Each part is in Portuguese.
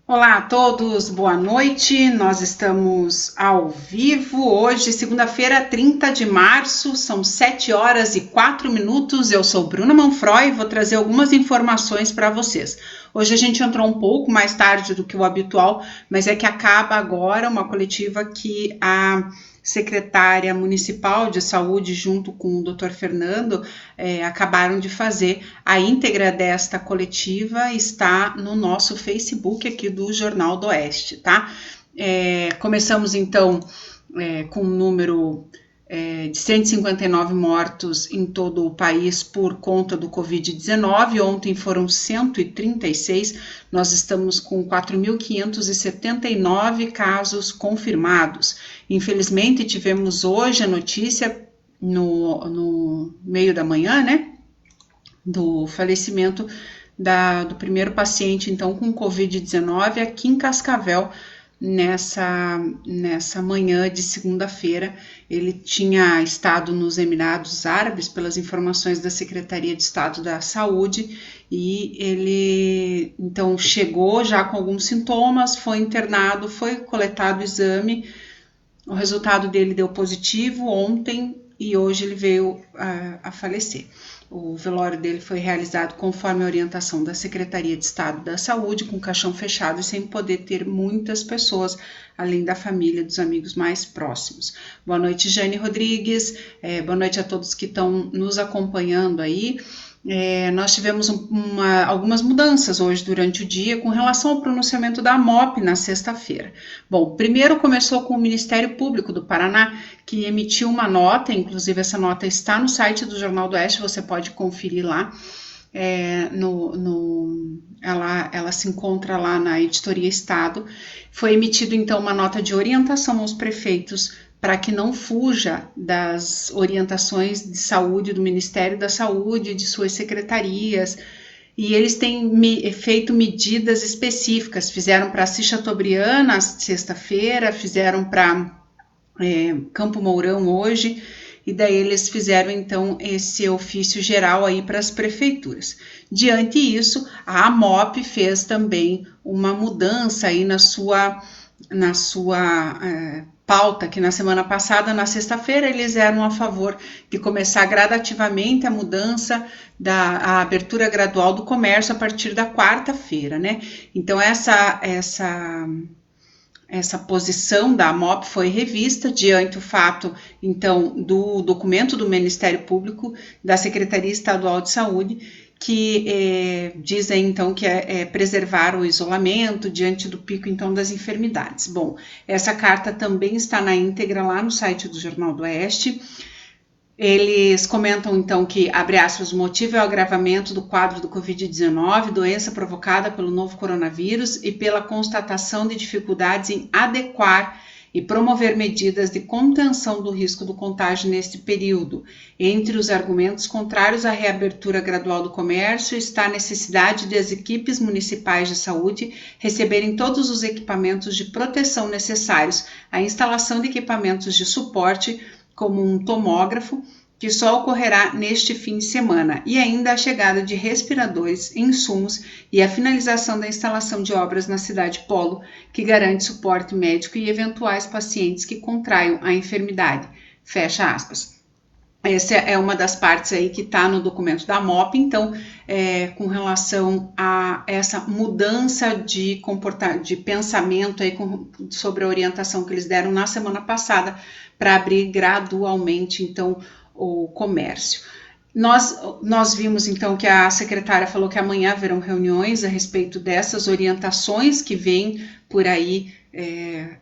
Olá a todos, boa noite. Nós estamos ao vivo hoje, segunda-feira, 30 de março, são 7 horas e 4 minutos. Eu sou Bruna Manfroy e vou trazer algumas informações para vocês. Hoje a gente entrou um pouco mais tarde do que o habitual, mas é que acaba agora uma coletiva que a secretária municipal de saúde, junto com o Dr. Fernando, acabaram de fazer. A íntegra desta coletiva está no nosso Facebook aqui do Jornal do Oeste, tá? Começamos então com um número de 159 mortos em todo o país por conta do Covid-19. Ontem foram 136, nós estamos com 4.579 casos confirmados. Infelizmente, tivemos hoje a notícia no meio da manhã, né, do falecimento do primeiro paciente, então, com Covid-19 aqui em Cascavel, nessa manhã de segunda-feira. Ele tinha estado nos Emirados Árabes, pelas informações da Secretaria de Estado da Saúde, e ele então chegou já com alguns sintomas, foi internado, foi coletado o exame, o resultado dele deu positivo ontem e hoje ele veio a falecer. O velório dele foi realizado conforme a orientação da Secretaria de Estado da Saúde, com caixão fechado e sem poder ter muitas pessoas, além da família e dos amigos mais próximos. Boa noite, Jane Rodrigues, boa noite a todos que estão nos acompanhando aí. Nós tivemos algumas mudanças hoje durante o dia com relação ao pronunciamento da MOP na sexta-feira. Bom, primeiro começou com o Ministério Público do Paraná, que emitiu uma nota, inclusive essa nota está no site do Jornal do Oeste, você pode conferir lá. Ela se encontra lá na Editoria Estado. Foi emitida então uma nota de orientação aos prefeitos para que não fuja das orientações de saúde do Ministério da Saúde, de suas secretarias, e eles têm feito medidas específicas. Fizeram para Assis Chateaubriand na sexta-feira, fizeram para Campo Mourão hoje, e daí eles fizeram então esse ofício geral aí para as prefeituras. Diante disso, a AMOP fez também uma mudança aí na sua pauta, que na semana passada, na sexta-feira, eles eram a favor de começar gradativamente a mudança a abertura gradual do comércio a partir da quarta-feira, né? Então essa posição da AMOP foi revista diante o fato, então, do documento do Ministério Público, da Secretaria Estadual de Saúde, que dizem, então, que é preservar o isolamento diante do pico, então, das enfermidades. Bom, essa carta também está na íntegra lá no site do Jornal do Oeste. Eles comentam, então, que, abre aspas, o motivo é o agravamento do quadro do Covid-19, doença provocada pelo novo coronavírus, e pela constatação de dificuldades em adequar e promover medidas de contenção do risco do contágio neste período. Entre os argumentos contrários à reabertura gradual do comércio está a necessidade de as equipes municipais de saúde receberem todos os equipamentos de proteção necessários, a instalação de equipamentos de suporte, como um tomógrafo, que só ocorrerá neste fim de semana, e ainda a chegada de respiradores, insumos e a finalização da instalação de obras na cidade polo, que garante suporte médico e eventuais pacientes que contraiam a enfermidade. Fecha aspas. Essa é uma das partes aí que está no documento da MOP, então, com relação a essa mudança de pensamento aí sobre a orientação que eles deram na semana passada para abrir gradualmente, então, o comércio. Nós vimos, então, que a secretária falou que amanhã haverão reuniões a respeito dessas orientações que vêm por aí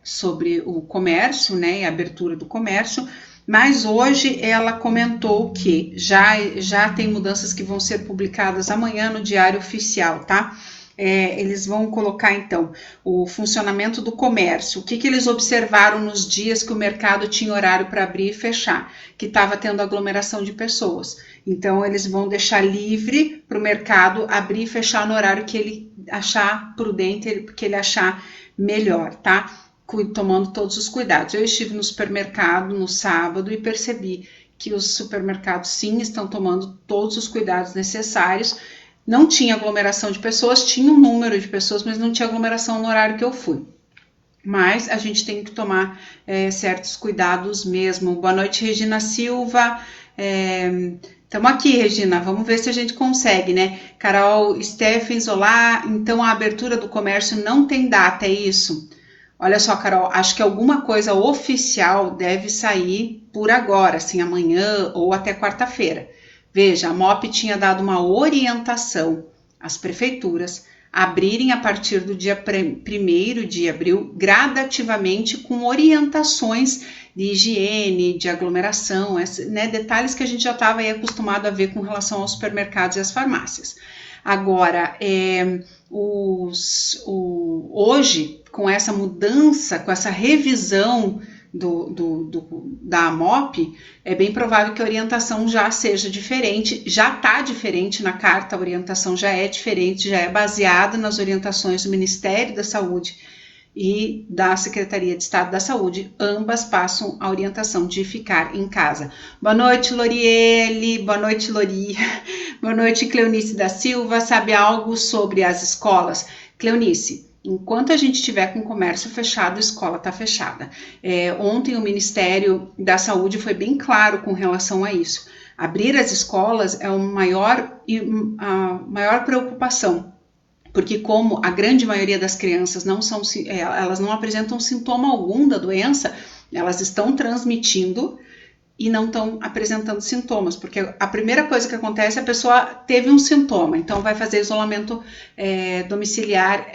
sobre o comércio, né, e a abertura do comércio, mas hoje ela comentou que já tem mudanças que vão ser publicadas amanhã no Diário Oficial, tá? Eles vão colocar, então, o funcionamento do comércio, o que eles observaram nos dias que o mercado tinha horário para abrir e fechar, que estava tendo aglomeração de pessoas. Então, eles vão deixar livre para o mercado abrir e fechar no horário que ele achar prudente, que ele achar melhor, tá? Tomando todos os cuidados. Eu estive no supermercado no sábado e percebi que os supermercados, sim, estão tomando todos os cuidados necessários. não tinha aglomeração de pessoas, tinha um número de pessoas, mas não tinha aglomeração no horário que eu fui. Mas a gente tem que tomar certos cuidados mesmo. Boa noite, Regina Silva. Estamos aqui, Regina, vamos ver se a gente consegue, né? Carol Steffens, olá. Então a abertura do comércio não tem data, é isso? Olha só, Carol, acho que alguma coisa oficial deve sair por agora, assim, amanhã ou até quarta-feira. Veja, a MOP tinha dado uma orientação às prefeituras abrirem a partir do dia 1º de abril, gradativamente, com orientações de higiene, de aglomeração, né, detalhes que a gente já estava acostumado a ver com relação aos supermercados e às farmácias. Agora, hoje, com essa mudança, com essa revisão da MOP, é bem provável que a orientação já seja diferente, já está diferente na carta, a orientação já é diferente, já é baseada nas orientações do Ministério da Saúde e da Secretaria de Estado da Saúde, ambas passam a orientação de ficar em casa. Boa noite, Loriele, boa noite, Lori, boa noite, Cleonice da Silva, sabe algo sobre as escolas? Cleonice, enquanto a gente estiver com o comércio fechado, a escola está fechada. Ontem o Ministério da Saúde foi bem claro com relação a isso. Abrir as escolas é a maior preocupação, porque como a grande maioria das crianças elas não apresentam sintoma algum da doença, elas estão transmitindo e não estão apresentando sintomas, porque a primeira coisa que acontece é a pessoa teve um sintoma, então vai fazer isolamento domiciliar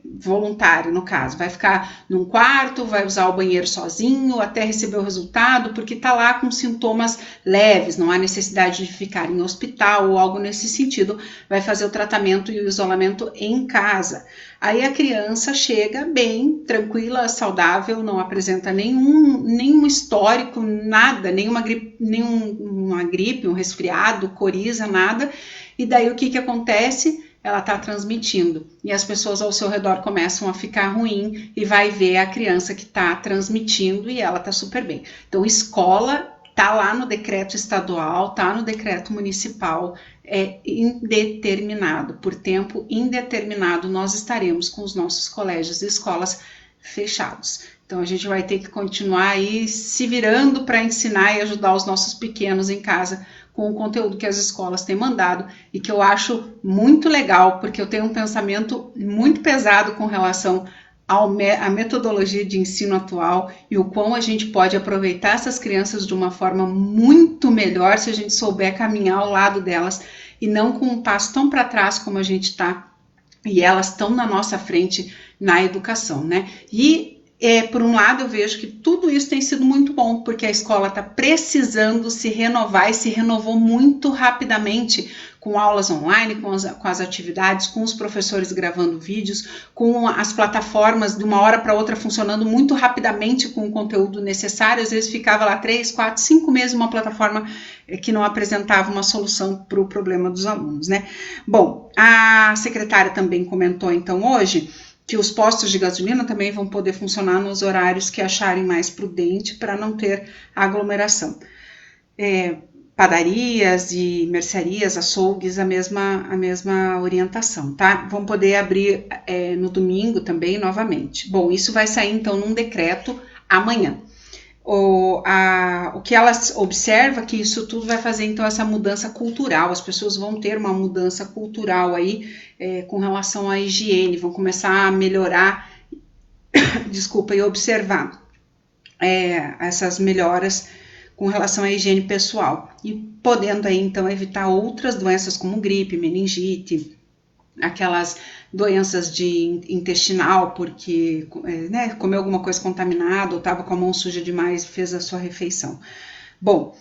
voluntário, no caso, vai ficar num quarto, vai usar o banheiro sozinho até receber o resultado, porque está lá com sintomas leves, não há necessidade de ficar em hospital ou algo nesse sentido, vai fazer o tratamento e o isolamento em casa. Aí a criança chega bem, tranquila, saudável, não apresenta nenhum histórico, nada, nenhuma gripe, um resfriado, coriza, nada. E daí o que acontece? Ela está transmitindo. E as pessoas ao seu redor começam a ficar ruim e vai ver a criança que está transmitindo e ela está super bem. Então, escola está lá no decreto estadual, está no decreto municipal, é indeterminado, por tempo indeterminado nós estaremos com os nossos colégios e escolas fechados. Então a gente vai ter que continuar aí se virando para ensinar e ajudar os nossos pequenos em casa com o conteúdo que as escolas têm mandado e que eu acho muito legal, porque eu tenho um pensamento muito pesado com relação à metodologia de ensino atual e o quão a gente pode aproveitar essas crianças de uma forma muito melhor se a gente souber caminhar ao lado delas e não com um passo tão para trás como a gente está e elas estão na nossa frente na educação, né? E por um lado eu vejo que tudo isso tem sido muito bom, porque a escola está precisando se renovar e se renovou muito rapidamente com aulas online, com as atividades, com os professores gravando vídeos, com as plataformas de uma hora para outra funcionando muito rapidamente com o conteúdo necessário. Às vezes ficava lá 3, 4, 5 meses uma plataforma que não apresentava uma solução para o problema dos alunos, né? Bom, a secretária também comentou então hoje que os postos de gasolina também vão poder funcionar nos horários que acharem mais prudente para não ter aglomeração. Padarias e mercearias, açougues, a mesma orientação, tá? Vão poder abrir no domingo também novamente. Bom, isso vai sair então num decreto amanhã. O que elas observam que isso tudo vai fazer então essa mudança cultural, as pessoas vão ter uma mudança cultural aí com relação à higiene, vão começar a melhorar, e observar essas melhoras com relação à higiene pessoal e podendo aí então evitar outras doenças como gripe, meningite, aquelas doenças de intestinal porque comeu alguma coisa contaminada ou estava com a mão suja demais e fez a sua refeição. Bom,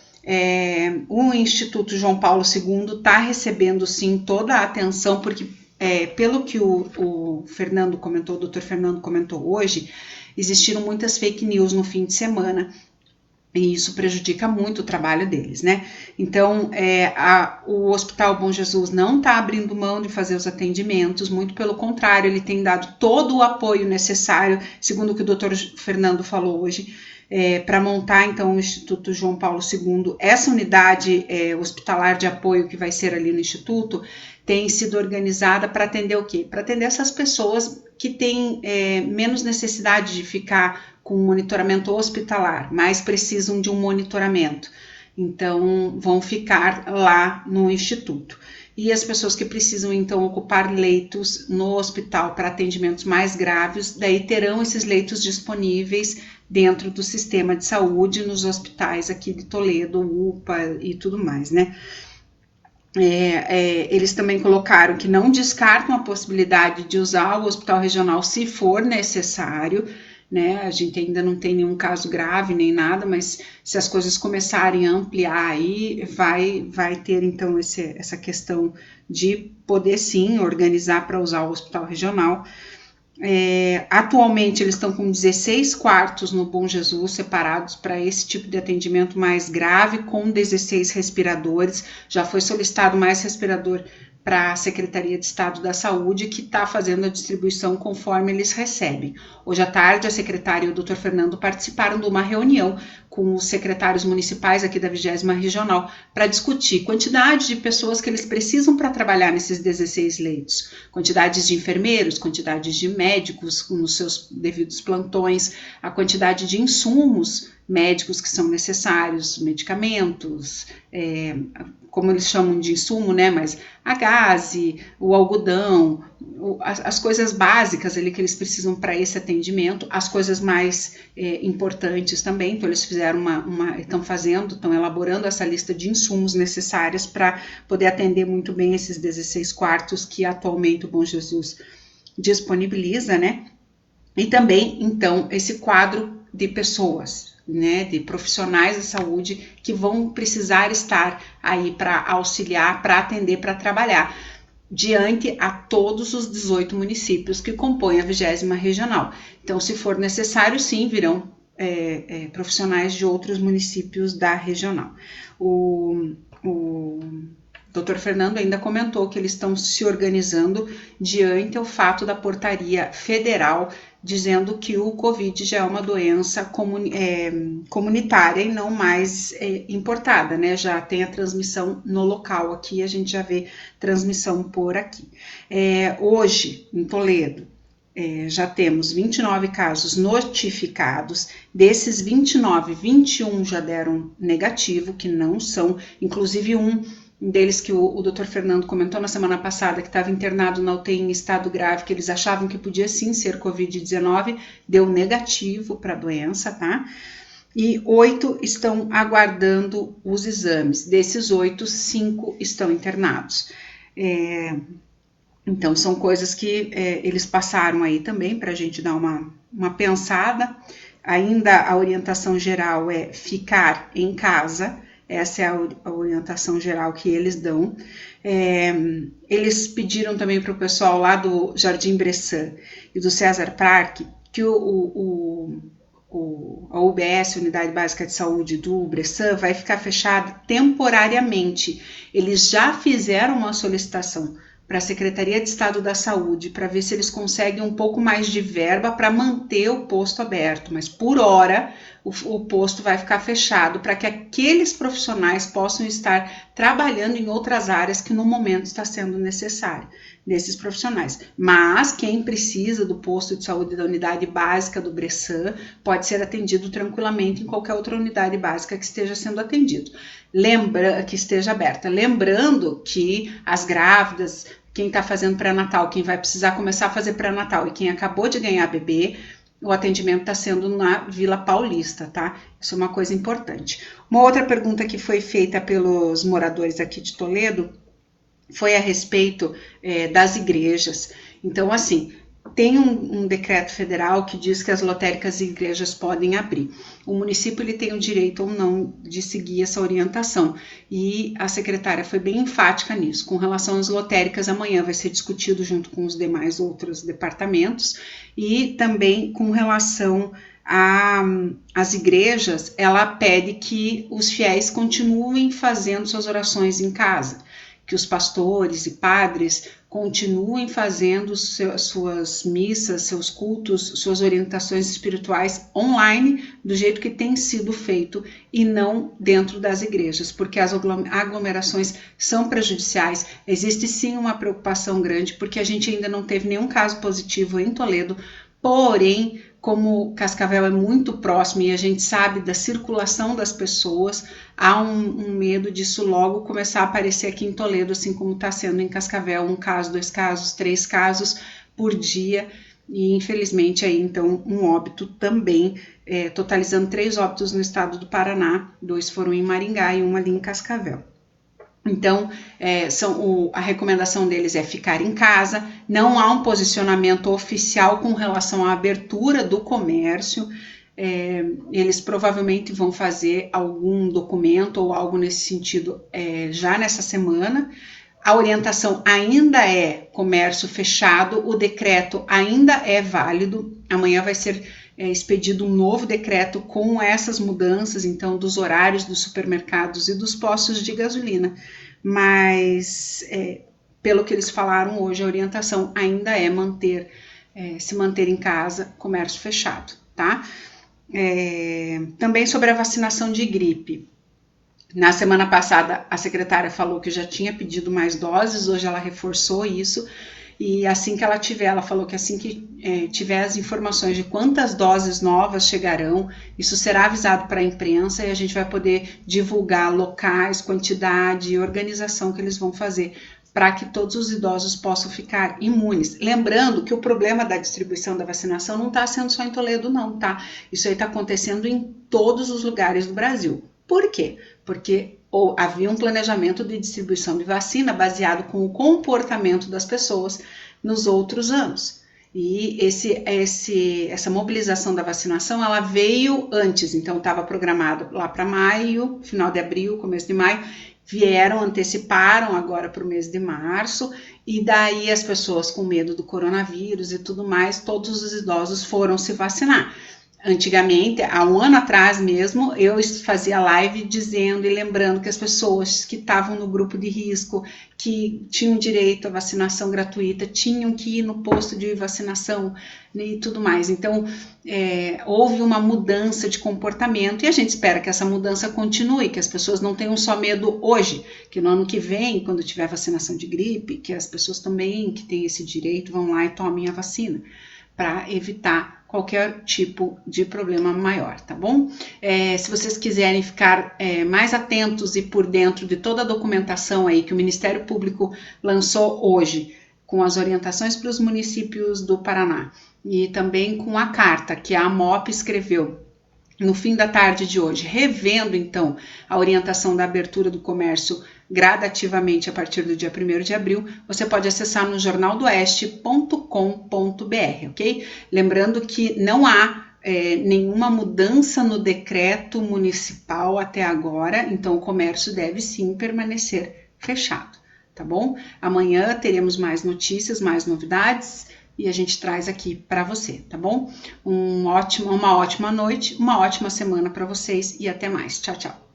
o Instituto João Paulo II está recebendo sim toda a atenção porque pelo que o Fernando comentou, o Dr. Fernando comentou hoje, existiram muitas fake news no fim de semana e isso prejudica muito o trabalho deles, né? Então, o Hospital Bom Jesus não está abrindo mão de fazer os atendimentos, muito pelo contrário, ele tem dado todo o apoio necessário, segundo o que o Dr. Fernando falou hoje, para montar então o Instituto João Paulo II. Essa unidade hospitalar de apoio que vai ser ali no Instituto tem sido organizada para atender o quê? Para atender essas pessoas que têm menos necessidade de ficar com monitoramento hospitalar, mas precisam de um monitoramento. Então, vão ficar lá no Instituto. E as pessoas que precisam, então, ocupar leitos no hospital para atendimentos mais graves, daí terão esses leitos disponíveis dentro do sistema de saúde, nos hospitais aqui de Toledo, UPA e tudo mais, né? Eles também colocaram que não descartam a possibilidade de usar o hospital regional se for necessário, né? A gente ainda não tem nenhum caso grave nem nada, mas se as coisas começarem a ampliar aí, vai ter então essa questão de poder sim organizar para usar o hospital regional. Atualmente eles estão com 16 quartos no Bom Jesus separados para esse tipo de atendimento mais grave, com 16 respiradores. Já foi solicitado mais respirador para a Secretaria de Estado da Saúde, que está fazendo a distribuição conforme eles recebem. Hoje à tarde, a secretária e o Dr. Fernando participaram de uma reunião com os secretários municipais aqui da 20ª Regional para discutir quantidade de pessoas que eles precisam para trabalhar nesses 16 leitos, quantidades de enfermeiros, quantidades de médicos nos seus devidos plantões, a quantidade de insumos médicos que são necessários, medicamentos, como eles chamam de insumo, né, mas a gaze, o algodão, as coisas básicas ali que eles precisam para esse atendimento, as coisas mais importantes também. Então eles fizeram estão elaborando essa lista de insumos necessários para poder atender muito bem esses 16 quartos que atualmente o Bom Jesus disponibiliza, né? E também, então, esse quadro de pessoas, né, de profissionais da saúde que vão precisar estar aí para auxiliar, para atender, para trabalhar diante a todos os 18 municípios que compõem a 20ª Regional. Então, se for necessário, sim, virão profissionais de outros municípios da regional. O Dr. Fernando ainda comentou que eles estão se organizando diante o fato da portaria federal dizendo que o Covid já é uma doença comunitária e não mais importada, né? Já tem a transmissão no local aqui, a gente já vê transmissão por aqui. Hoje, em Toledo, já temos 29 casos notificados. Desses 29, 21 já deram negativo, que não são, inclusive um deles que o Dr. Fernando comentou na semana passada, que estava internado na UTI em estado grave, que eles achavam que podia sim ser Covid-19, deu negativo para a doença, tá? E 8 estão aguardando os exames. Desses 8, 5 estão internados. Então, são coisas que eles passaram aí também para a gente dar uma pensada. Ainda a orientação geral é ficar em casa. Essa é a orientação geral que eles dão. Eles pediram também para o pessoal lá do Jardim Bressan e do César Parque que a UBS, Unidade Básica de Saúde do Bressan, vai ficar fechada temporariamente. Eles já fizeram uma solicitação para a Secretaria de Estado da Saúde para ver se eles conseguem um pouco mais de verba para manter o posto aberto, mas por hora o posto vai ficar fechado para que aqueles profissionais possam estar trabalhando em outras áreas que no momento está sendo necessário desses profissionais. Mas quem precisa do posto de saúde da unidade básica do Bressan pode ser atendido tranquilamente em qualquer outra unidade básica que esteja sendo atendido. Que esteja aberta. Lembrando que as grávidas, quem está fazendo pré-natal, quem vai precisar começar a fazer pré-natal e quem acabou de ganhar bebê, o atendimento está sendo na Vila Paulista, tá? Isso é uma coisa importante. Uma outra pergunta que foi feita pelos moradores aqui de Toledo foi a respeito das igrejas. Então, assim, tem um decreto federal que diz que as lotéricas e igrejas podem abrir. O município ele tem o direito ou não de seguir essa orientação. E a secretária foi bem enfática nisso. Com relação às lotéricas, amanhã vai ser discutido junto com os demais outros departamentos. E também com relação às igrejas, ela pede que os fiéis continuem fazendo suas orações em casa, que os pastores e padres continuem fazendo suas missas, seus cultos, suas orientações espirituais online, do jeito que tem sido feito e não dentro das igrejas, porque as aglomerações são prejudiciais. Existe sim uma preocupação grande, porque a gente ainda não teve nenhum caso positivo em Toledo, porém, como Cascavel é muito próximo e a gente sabe da circulação das pessoas, há um medo disso logo começar a aparecer aqui em Toledo, assim como está sendo em Cascavel, 1 caso, 2 casos, 3 casos por dia, e infelizmente aí então um óbito também, totalizando 3 óbitos no estado do Paraná, 2 foram em Maringá e 1 ali em Cascavel. Então, a recomendação deles é ficar em casa, não há um posicionamento oficial com relação à abertura do comércio, eles provavelmente vão fazer algum documento ou algo nesse sentido já nessa semana. A orientação ainda é comércio fechado, o decreto ainda é válido, amanhã vai ser expedido um novo decreto com essas mudanças, então, dos horários dos supermercados e dos postos de gasolina, mas pelo que eles falaram hoje, a orientação ainda é se manter em casa, comércio fechado, tá? Também sobre a vacinação de gripe. Na semana passada, a secretária falou que já tinha pedido mais doses, hoje ela reforçou isso, e assim que ela falou que assim que tiver as informações de quantas doses novas chegarão, isso será avisado para a imprensa e a gente vai poder divulgar locais, quantidade e organização que eles vão fazer para que todos os idosos possam ficar imunes. Lembrando que o problema da distribuição da vacinação não está sendo só em Toledo não, tá? Isso aí está acontecendo em todos os lugares do Brasil. Por quê? Porque havia um planejamento de distribuição de vacina baseado com o comportamento das pessoas nos outros anos. E essa mobilização da vacinação, ela veio antes, então estava programado lá para maio, final de abril, começo de maio, anteciparam agora para o mês de março, e daí as pessoas com medo do coronavírus e tudo mais, todos os idosos foram se vacinar. Antigamente, há 1 ano atrás mesmo, eu fazia live dizendo e lembrando que as pessoas que estavam no grupo de risco, que tinham direito à vacinação gratuita, tinham que ir no posto de vacinação e tudo mais. Então, houve uma mudança de comportamento e a gente espera que essa mudança continue, que as pessoas não tenham só medo hoje, que no ano que vem, quando tiver vacinação de gripe, que as pessoas também que têm esse direito vão lá e tomem a vacina, para evitar qualquer tipo de problema maior, tá bom? Se vocês quiserem ficar mais atentos e por dentro de toda a documentação aí que o Ministério Público lançou hoje, com as orientações para os municípios do Paraná e também com a carta que a AMOP escreveu no fim da tarde de hoje, revendo então a orientação da abertura do comércio gradativamente a partir do dia 1º de abril, você pode acessar no jornaldoeste.com.br, ok? Lembrando que não há nenhuma mudança no decreto municipal até agora, então o comércio deve sim permanecer fechado, tá bom? Amanhã teremos mais notícias, mais novidades, e a gente traz aqui para você, tá bom? Uma ótima noite, uma ótima semana para vocês e até mais. Tchau, tchau.